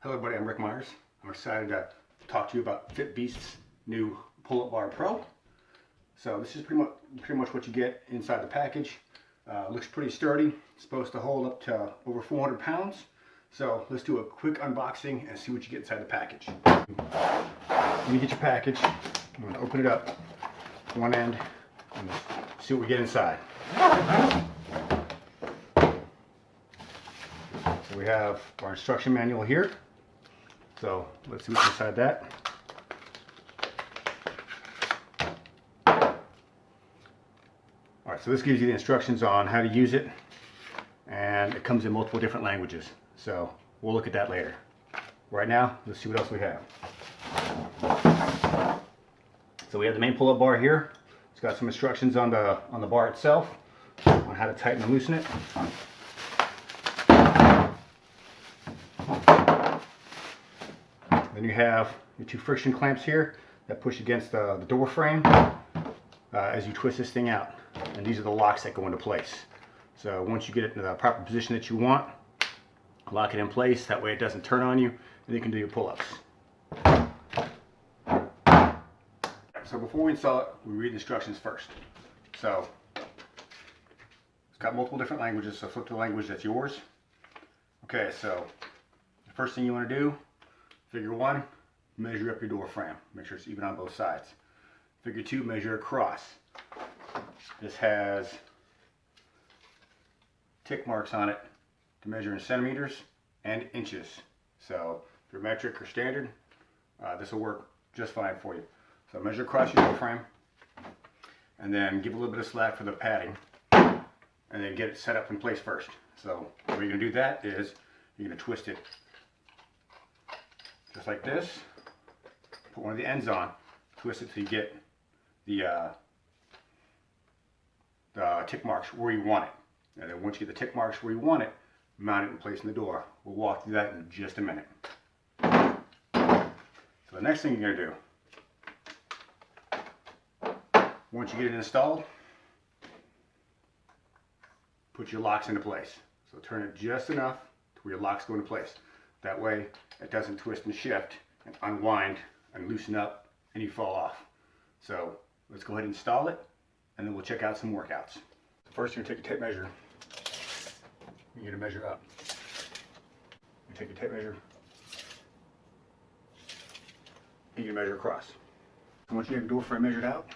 Hello everybody, I'm Rick Myers. I'm excited to talk to you about FITBEAST'S new pull-up bar Pro. So this is pretty much what you get inside the package. Looks pretty sturdy. It's supposed to hold up to over 400 pounds. So let's do a quick unboxing and see what you get inside the package. When you get your package, I'm going to open it up one end and see what we get inside. So we have our instruction manual here. So let's see what's inside that. Alright, so this gives you the instructions on how to use it, and it comes in multiple different languages. So we'll look at that later. Right now, let's see what else we have. So we have the main pull-up bar here. It's got some instructions on the bar itself on how to tighten and loosen it. Then you have your two friction clamps here that push against the door frame as you twist this thing out. And these are the locks that go into place. So once you get it in the proper position that you want, lock it in place. That way it doesn't turn on you, and you can do your pull-ups. So before we install it, we read the instructions first. So it's got multiple different languages, so flip to the language that's yours. Okay, so the first thing you want to do, Figure 1, measure up your door frame. Make sure it's even on both sides. Figure 2, measure across. This has tick marks on it to measure in centimeters and inches. So if you're metric or standard, this will work just fine for you. So measure across your door frame, and then give a little bit of slack for the padding, and then get it set up in place first. So the way you're going to do that is you're going to twist it just like this. Put one of the ends on, twist it till you get the tick marks where you want it. And then once you get the tick marks where you want it, mount it in place in the door. We'll walk through that in just a minute. So the next thing you're going to do, once you get it installed, put your locks into place. So turn it just enough to where your locks go into place. That way it doesn't twist and shift and unwind and loosen up and you fall off. So let's go ahead and install it, and then we'll check out some workouts. First, you're going to take a tape measure. You're going to measure up. You take your tape measure. And you measure across. And once you have your door frame measured out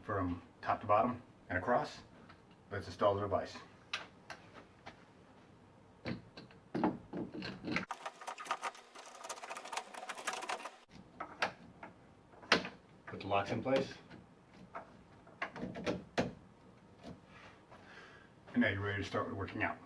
from top to bottom and across, let's install the device. Put the locks in place. And now you're ready to start working out.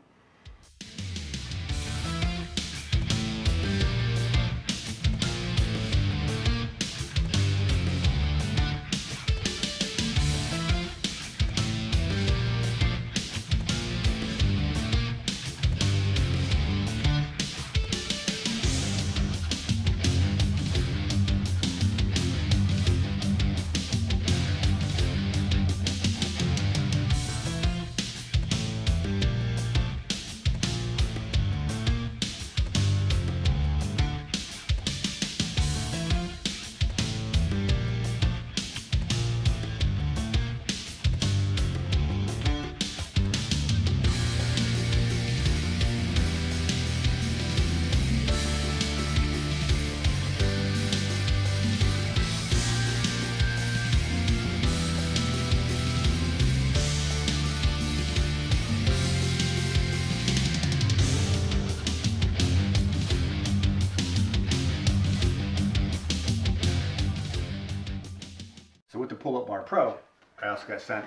So with the pull-up bar Pro, I also got sent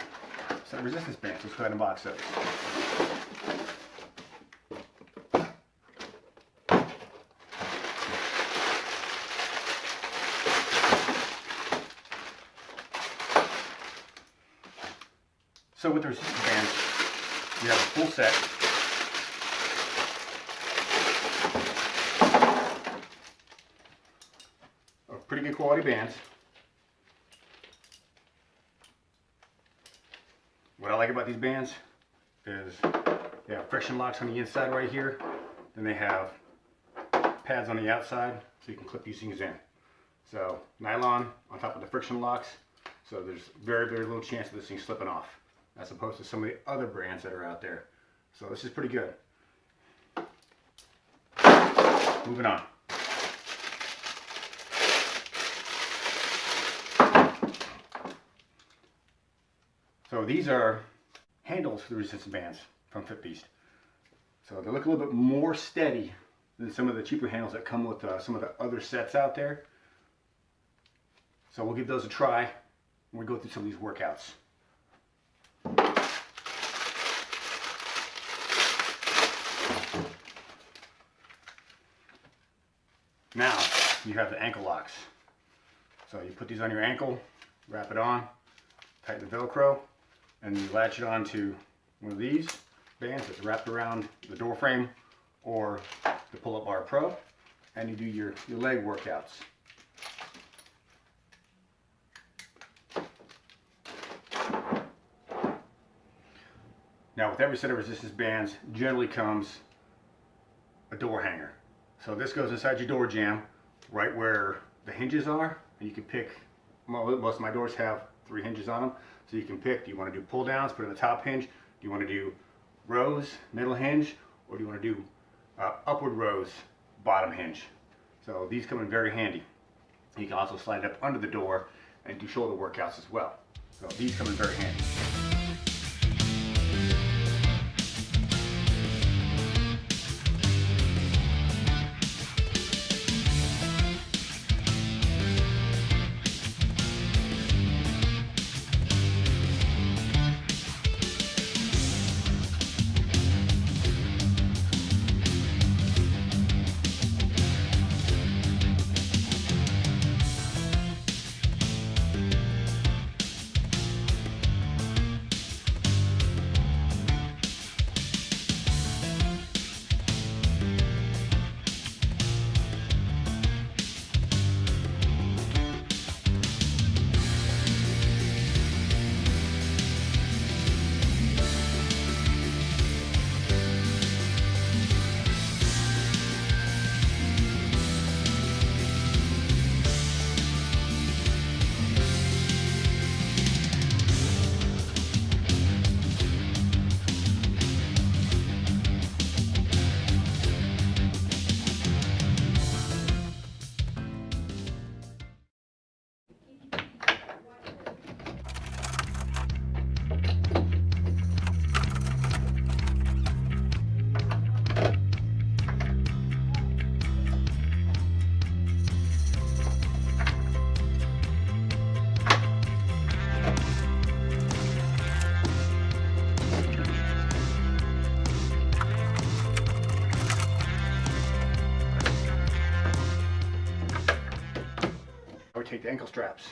resistance bands. Let's go ahead and box those. So with the resistance bands, you have a full set. Of pretty good quality bands. What I like about these bands is they have friction locks on the inside right here. Then they have pads on the outside so you can clip these things in. So nylon on top of the friction locks, so there's very, very little chance of this thing slipping off, as opposed to some of the other brands that are out there. So this is pretty good. Moving on. So these are handles for the resistance bands from FITBEAST. So they look a little bit more steady than some of the cheaper handles that come with some of the other sets out there. So we'll give those a try when we go through some of these workouts. Now you have the ankle locks. So you put these on your ankle, wrap it on, tighten the Velcro, and you latch it onto one of these bands that's wrapped around the door frame or the Pull-Up Bar Pro, and you do your leg workouts. Now with every set of resistance bands generally comes a door hanger. So this goes inside your door jamb, right where the hinges are, and you can pick, most of my doors have 3 hinges on them, so you can pick, do you want to do pull downs, put it in the top hinge, do you want to do rows, middle hinge, or do you want to do upward rows, bottom hinge. So these come in very handy. You can also slide it up under the door and do shoulder workouts as well. So these come in very handy. We take the ankle straps.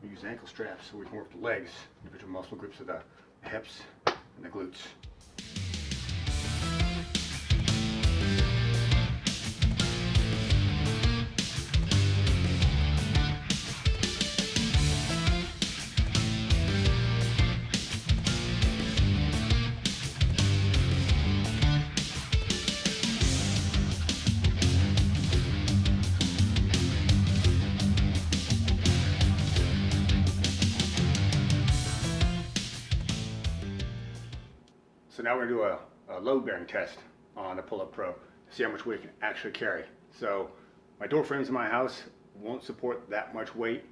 We use ankle straps so we can work the legs, individual muscle groups of the hips and the glutes. So now we're going to do a load bearing test on the Pull-Up Pro to see how much weight it can actually carry. So my door frames in my house won't support that much weight.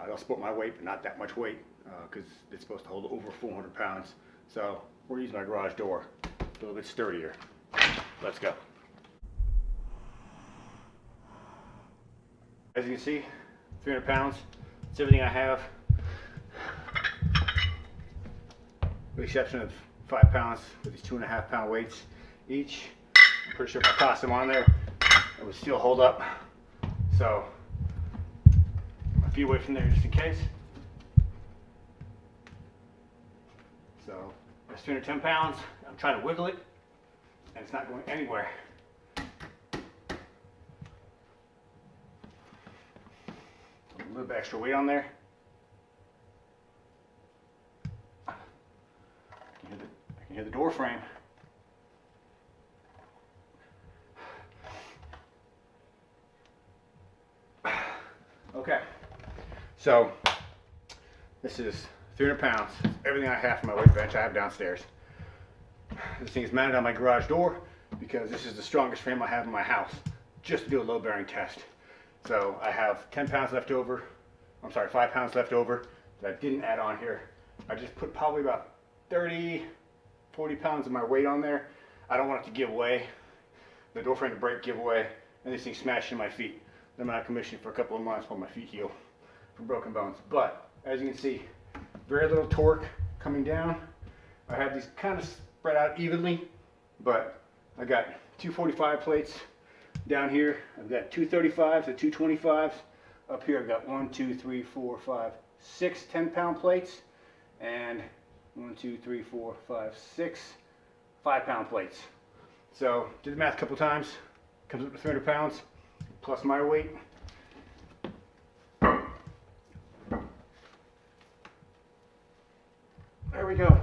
They'll support my weight, but not that much weight because it's supposed to hold over 400 pounds. So we're using my garage door, a little bit sturdier. Let's go. As you can see, 300 pounds. It's everything I have, with the exception of 5 pounds with these 2.5 pound weights each. I'm pretty sure if I toss them on there, it would still hold up. So a few away from there just in case. So that's 210 pounds. I'm trying to wiggle it, and it's not going anywhere. A little bit extra weight on there. I can hear the door frame. Okay, so this is 300 pounds. Everything I have for my weight bench I have downstairs. This thing is mounted on my garage door because this is the strongest frame I have in my house, just to do a load bearing test. So I have 10 pounds left over, I'm sorry, 5 pounds left over that I didn't add on here. I just put probably about 30, 40 pounds of my weight on there. I don't want it to give way. The door frame to break, give away, and this thing smashed in my feet. I'm out of commission for a couple of months while my feet heal from broken bones. But as you can see, very little torque coming down. I have these kind of spread out evenly, but I got 245 plates down here. I've got 235s and 225s. Up here I've got 1, 2, 3, 4, 5, 6 10-pound plates, and 1, 2, 3, 4, 5, 6 5-pound plates. So did the math a couple times. Comes up to 300 pounds plus my weight. There we go.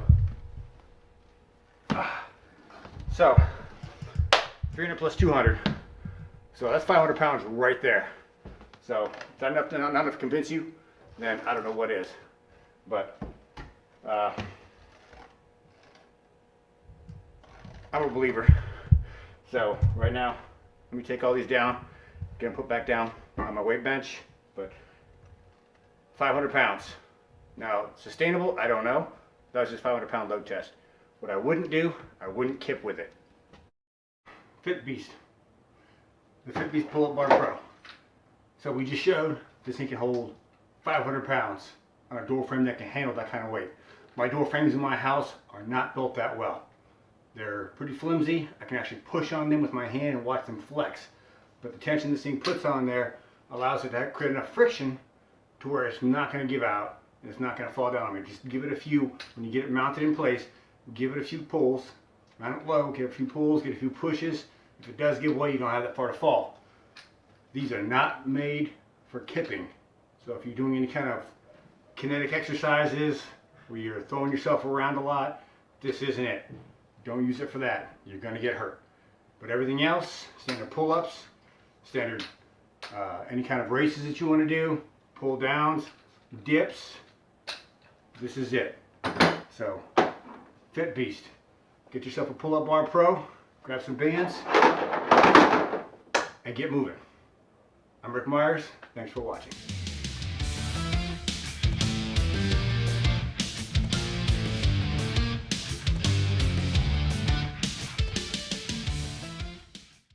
So 300 plus 200. So that's 500 pounds right there. So if that's not enough to convince you, then I don't know what is. But I'm a believer. So right now, let me take all these down, get them put back down on my weight bench. But 500 pounds. Now, sustainable, I don't know. That was just 500-pound load test. What I wouldn't do, I wouldn't kip with it. FITBEAST. The FITBEAST Pull-Up Bar Pro. So we just showed this thing can hold 500 pounds on a door frame that can handle that kind of weight. My door frames in my house are not built that well. They're pretty flimsy. I can actually push on them with my hand and watch them flex. But the tension this thing puts on there allows it to create enough friction to where it's not going to give out and it's not going to fall down on me. Just give it a few, when you get it mounted in place, give it a few pulls, mount it low, get a few pulls, get a few pushes. If it does give way, you don't have that far to fall. These are not made for kipping. So if you're doing any kind of kinetic exercises where you're throwing yourself around a lot, this isn't it. Don't use it for that. You're going to get hurt. But everything else, standard pull-ups, standard any kind of races that you want to do, pull downs, dips, this is it. So, FITBEAST. Get yourself a Pull-Up Bar Pro, grab some bands, and get moving. I'm Rick Myers. Thanks for watching.